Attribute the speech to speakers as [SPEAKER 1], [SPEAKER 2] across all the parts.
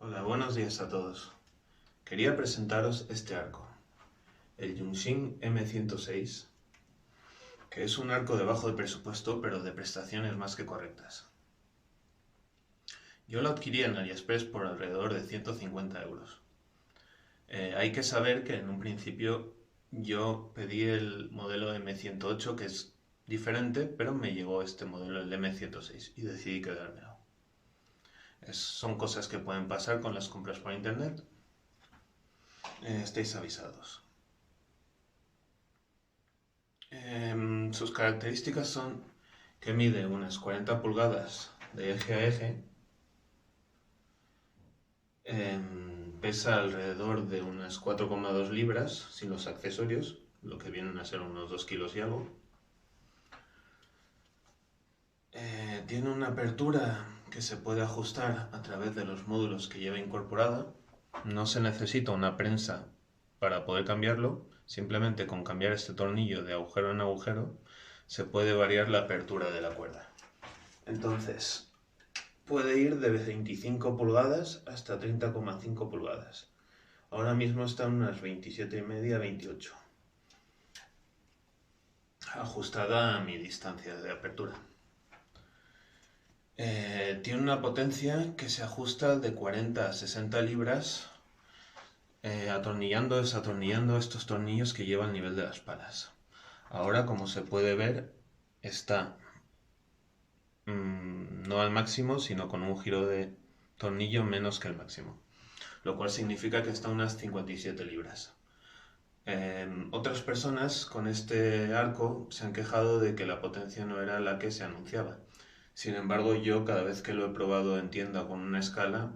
[SPEAKER 1] Hola, buenos días a todos. Quería presentaros este arco, el Yunxin M106, que es un arco de bajo presupuesto, pero de prestaciones más que correctas. Yo lo adquirí en AliExpress por alrededor de 150 euros. Hay que saber que en un principio yo pedí el modelo M108, que es diferente, pero me llegó este modelo, el M106, y decidí quedármelo. Son cosas que pueden pasar con las compras por internet. Estáis avisados. Sus características son que mide unas 40 pulgadas de eje a eje, pesa alrededor de unas 4,2 libras sin los accesorios, lo que vienen a ser unos 2 kilos y algo. Tiene una apertura que se puede ajustar a través de los módulos que lleva incorporada. No se necesita una prensa para poder cambiarlo, simplemente con cambiar este tornillo de agujero en agujero se puede variar la apertura de la cuerda. Entonces, puede ir de 25 pulgadas hasta 30,5 pulgadas. Ahora mismo están unas 27,5, 28. Ajustada a mi distancia de apertura. Tiene una potencia que se ajusta de 40 a 60 libras, atornillando y desatornillando estos tornillos que lleva al nivel de las palas. Ahora, como se puede ver, está no al máximo, sino con un giro de tornillo menos que el máximo, lo cual significa que está a unas 57 libras. Otras personas con este arco se han quejado de que la potencia no era la que se anunciaba. Sin embargo, yo cada vez que lo he probado en tienda con una escala,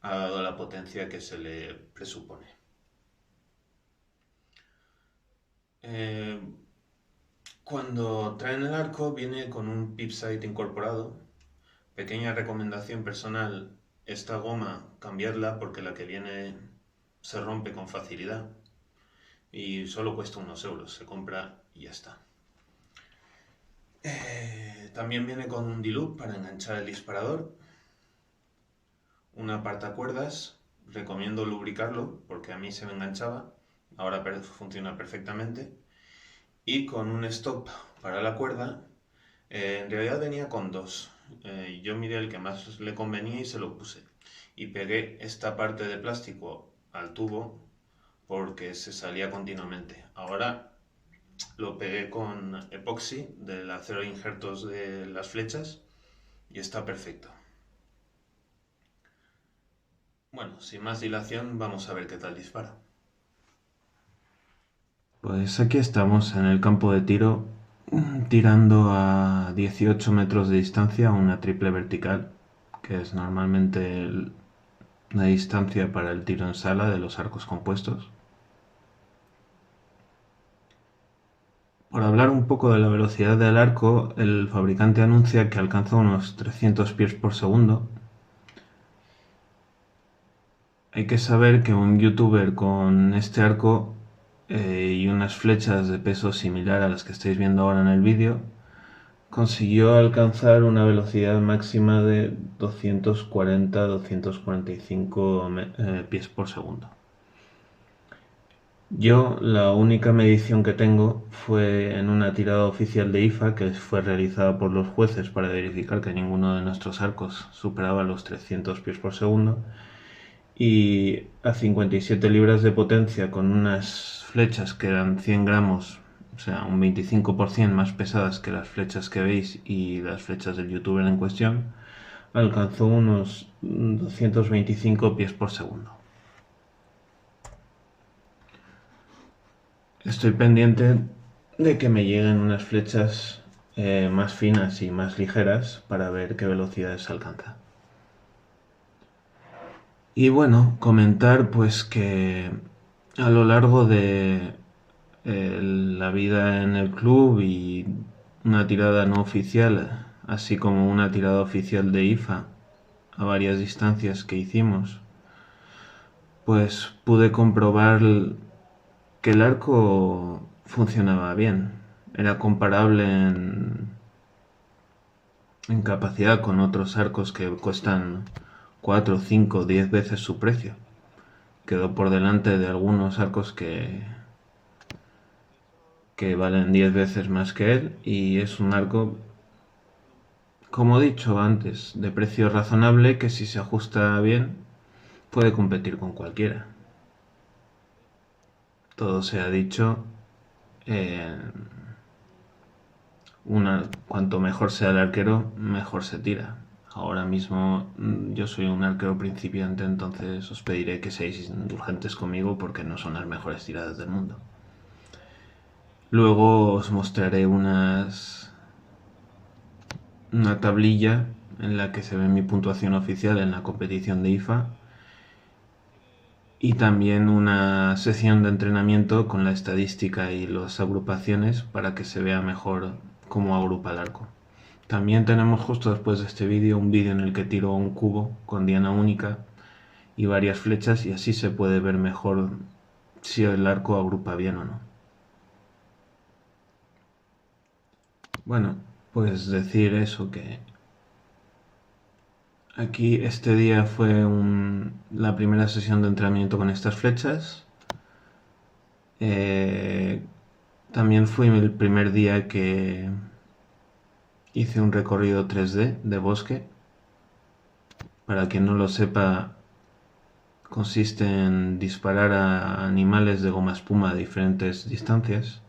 [SPEAKER 1] ha dado la potencia que se le presupone. Cuando traen el arco viene con un pip sight incorporado. Pequeña recomendación personal, esta goma cambiarla porque la que viene se rompe con facilidad y solo cuesta unos euros, se compra y ya está. También viene con un D-loop para enganchar el disparador, un apartacuerdas, recomiendo lubricarlo porque a mí se me enganchaba, ahora funciona perfectamente, y con un stop para la cuerda. En realidad venía con dos. Yo miré el que más le convenía y se lo puse. Y pegué esta parte de plástico al tubo porque se salía continuamente. Ahora lo pegué con epoxi del acero de injertos de las flechas y está perfecto. Bueno, sin más dilación, vamos a ver qué tal dispara. Pues aquí estamos en el campo de tiro, tirando a 18 metros de distancia una triple vertical, que es normalmente la distancia para el tiro en sala de los arcos compuestos. Por hablar un poco de la velocidad del arco, el fabricante anuncia que alcanza unos 300 pies por segundo. Hay que saber que un youtuber con este arco y unas flechas de peso similar a las que estáis viendo ahora en el vídeo consiguió alcanzar una velocidad máxima de 240-245 pies por segundo. Yo la única medición que tengo fue en una tirada oficial de IFA que fue realizada por los jueces para verificar que ninguno de nuestros arcos superaba los 300 pies por segundo, y a 57 libras de potencia con unas flechas que eran 100 gramos, o sea, un 25% más pesadas que las flechas que veis y las flechas del youtuber en cuestión, alcanzó unos 225 pies por segundo. Estoy pendiente de que me lleguen unas flechas más finas y más ligeras para ver qué velocidades alcanza. Y bueno, comentar pues que a lo largo de la vida en el club y una tirada no oficial, así como una tirada oficial de IFA a varias distancias que hicimos, pues pude comprobar que el arco funcionaba bien. Era comparable en capacidad con otros arcos que cuestan 4, 5, 10 veces su precio. Quedó por delante de algunos arcos que valen 10 veces más que él, y es un arco, como he dicho antes, de precio razonable que, si se ajusta bien, puede competir con cualquiera. Todo se ha dicho. Cuanto mejor sea el arquero, mejor se tira. Ahora mismo yo soy un arquero principiante, entonces os pediré que seáis indulgentes conmigo porque no son las mejores tiradas del mundo. Luego os mostraré una tablilla en la que se ve mi puntuación oficial en la competición de IFA, y también una sesión de entrenamiento con la estadística y las agrupaciones para que se vea mejor cómo agrupa el arco. También tenemos, justo después de este vídeo, un vídeo en el que tiro un cubo con diana única y varias flechas, y así se puede ver mejor si el arco agrupa bien o no. Bueno, pues decir eso, que aquí este día fue la primera sesión de entrenamiento con estas flechas. También fue el primer día que hice un recorrido 3D de bosque. Para quien no lo sepa, consiste en disparar a animales de goma espuma a diferentes distancias.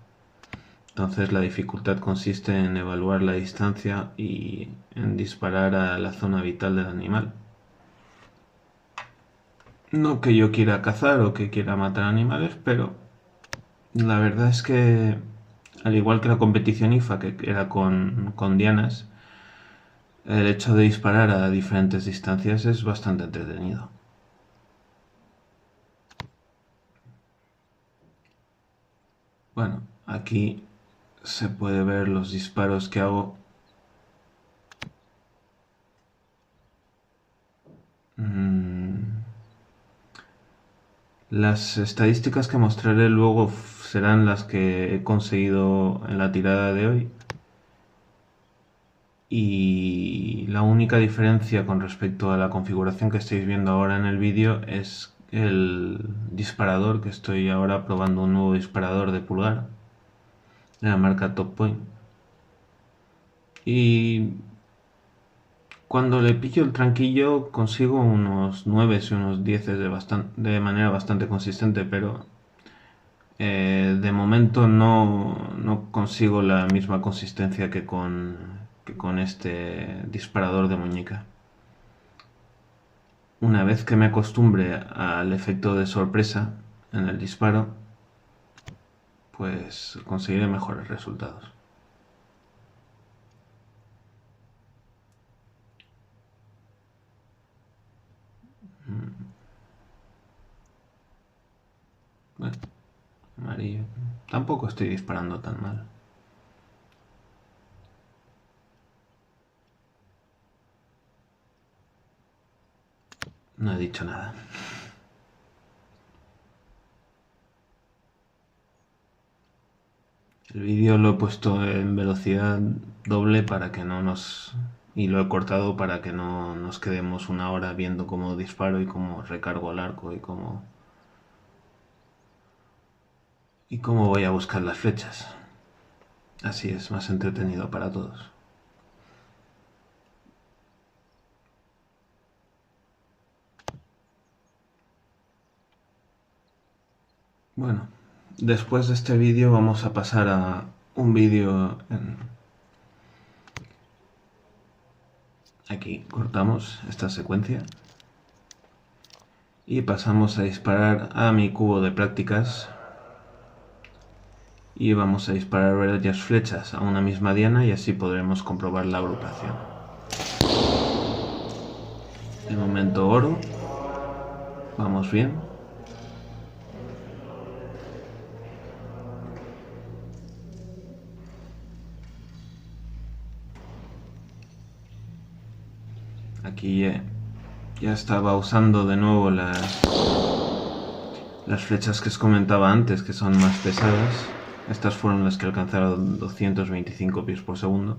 [SPEAKER 1] Entonces la dificultad consiste en evaluar la distancia y en disparar a la zona vital del animal. No que yo quiera cazar o que quiera matar animales, pero la verdad es que, al igual que la competición IFA, que era con dianas, el hecho de disparar a diferentes distancias es bastante entretenido. Bueno, aquí se puede ver los disparos que hago. Las estadísticas que mostraré luego serán las que he conseguido en la tirada de hoy. Y la única diferencia con respecto a la configuración que estáis viendo ahora en el vídeo es el disparador, que estoy ahora probando un nuevo disparador de pulgar de la marca Top Point. Y cuando le pillo el tranquillo consigo unos 9 y unos 10 de manera bastante consistente, pero de momento no consigo la misma consistencia que con este disparador de muñeca. Una vez que me acostumbre al efecto de sorpresa en el disparo, pues conseguiré mejores resultados. Bueno, amarillo. Tampoco estoy disparando tan mal. No he dicho nada. El vídeo lo he puesto en velocidad doble para que no nos... y lo he cortado para que no nos quedemos una hora viendo cómo disparo y cómo recargo el arco y cómo voy a buscar las flechas. Así es más entretenido para todos. Bueno, después de este vídeo vamos a pasar a un vídeo Aquí cortamos esta secuencia y pasamos a disparar a mi cubo de prácticas, y vamos a disparar varias flechas a una misma diana y así podremos comprobar la agrupación. De momento oro, vamos bien. Aquí ya estaba usando de nuevo las flechas que os comentaba antes, que son más pesadas. Estas fueron las que alcanzaron 225 pies por segundo.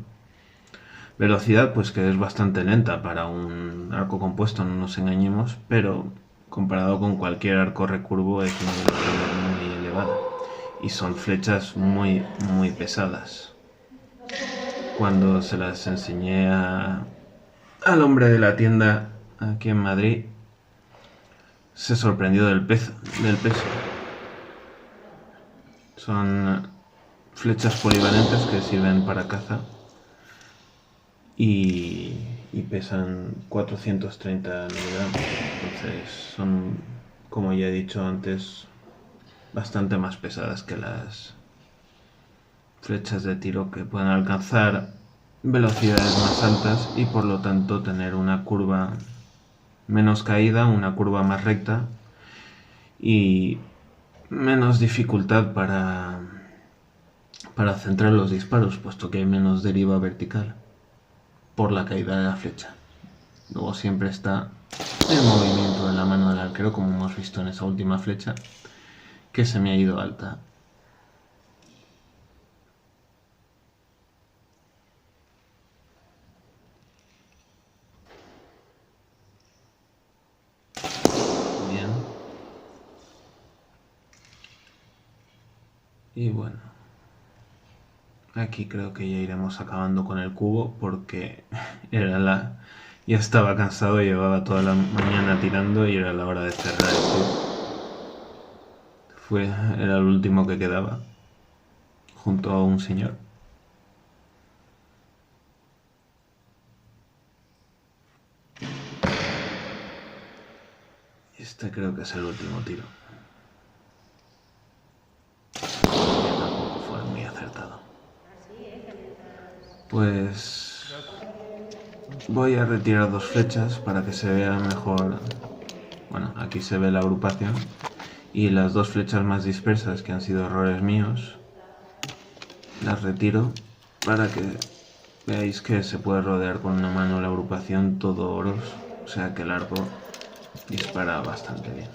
[SPEAKER 1] Velocidad, pues que es bastante lenta para un arco compuesto, no nos engañemos, pero comparado con cualquier arco recurvo es una velocidad muy elevada. Y son flechas muy, muy pesadas. Cuando se las enseñé al hombre de la tienda aquí en Madrid, se sorprendió del peso. Son flechas polivalentes que sirven para caza y pesan 430 miligramos. Entonces son, como ya he dicho antes, bastante más pesadas que las flechas de tiro, que pueden alcanzar velocidades más altas y por lo tanto tener una curva menos caída, una curva más recta y menos dificultad para centrar los disparos, puesto que hay menos deriva vertical por la caída de la flecha. Luego siempre está el movimiento de la mano del arquero, como hemos visto en esa última flecha, que se me ha ido alta. Bien. Y bueno, aquí creo que ya iremos acabando con el cubo porque ya estaba cansado, llevaba toda la mañana tirando y era la hora de cerrar el cubo. Era el último que quedaba, junto a un señor. Este creo que es el último tiro. Que tampoco fue muy acertado. Pues voy a retirar dos flechas para que se vea mejor. Bueno, aquí se ve la agrupación. Y las dos flechas más dispersas, que han sido errores míos, las retiro para que veáis que se puede rodear con una mano la agrupación todo oros. O sea que el arco dispara bastante bien.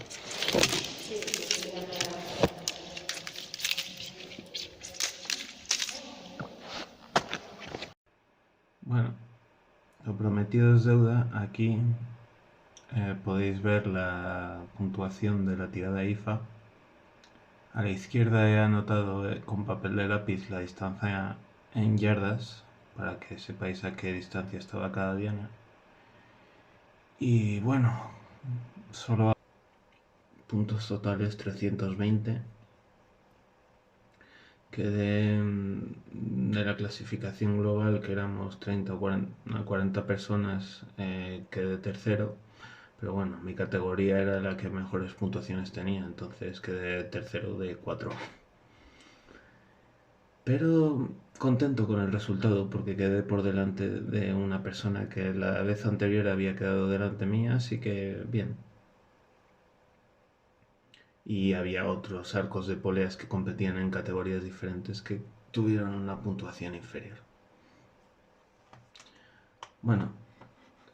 [SPEAKER 1] Bueno, lo prometido es deuda. Aquí podéis ver la puntuación de la tirada IFA. A la izquierda he anotado con papel de lápiz la distancia en yardas para que sepáis a qué distancia estaba cada diana. Y bueno, solo puntos totales 320. Quedé de la clasificación global, que éramos 30 o 40 personas, quedé tercero. Pero bueno, mi categoría era la que mejores puntuaciones tenía, entonces quedé tercero de 4. Pero contento con el resultado porque quedé por delante de una persona que la vez anterior había quedado delante mía, así que bien. Y había otros arcos de poleas que competían en categorías diferentes que tuvieron una puntuación inferior. Bueno,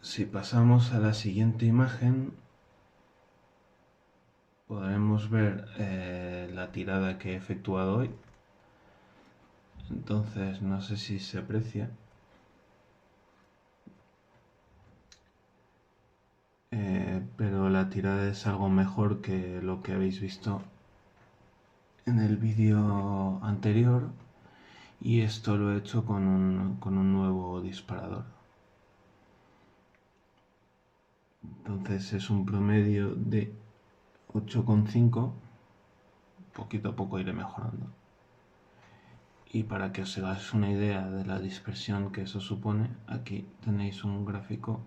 [SPEAKER 1] si pasamos a la siguiente imagen, podremos ver la tirada que he efectuado hoy. Entonces, no sé si se aprecia. Pero la tirada es algo mejor que lo que habéis visto en el vídeo anterior, y esto lo he hecho con un nuevo disparador. Entonces es un promedio de 8,5, poquito a poco iré mejorando. Y para que os hagáis una idea de la dispersión que eso supone, aquí tenéis un gráfico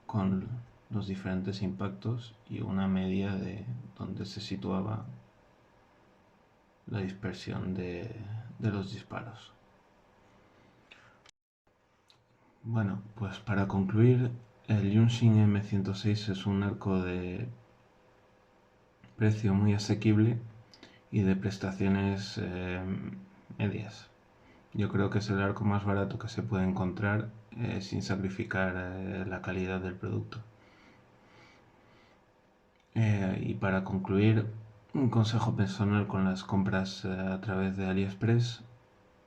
[SPEAKER 1] con los diferentes impactos y una media de donde se situaba la dispersión de los disparos. Bueno, pues para concluir, el Yunxin M106 es un arco de precio muy asequible y de prestaciones medias. Yo creo que es el arco más barato que se puede encontrar sin sacrificar la calidad del producto. Y para concluir, un consejo personal con las compras a través de AliExpress: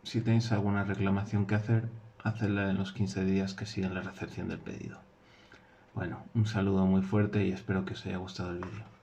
[SPEAKER 1] si tenéis alguna reclamación que hacer,
[SPEAKER 2] hacerla en los 15 días que siguen la recepción del pedido. Bueno, un saludo muy fuerte y espero que os haya gustado el vídeo.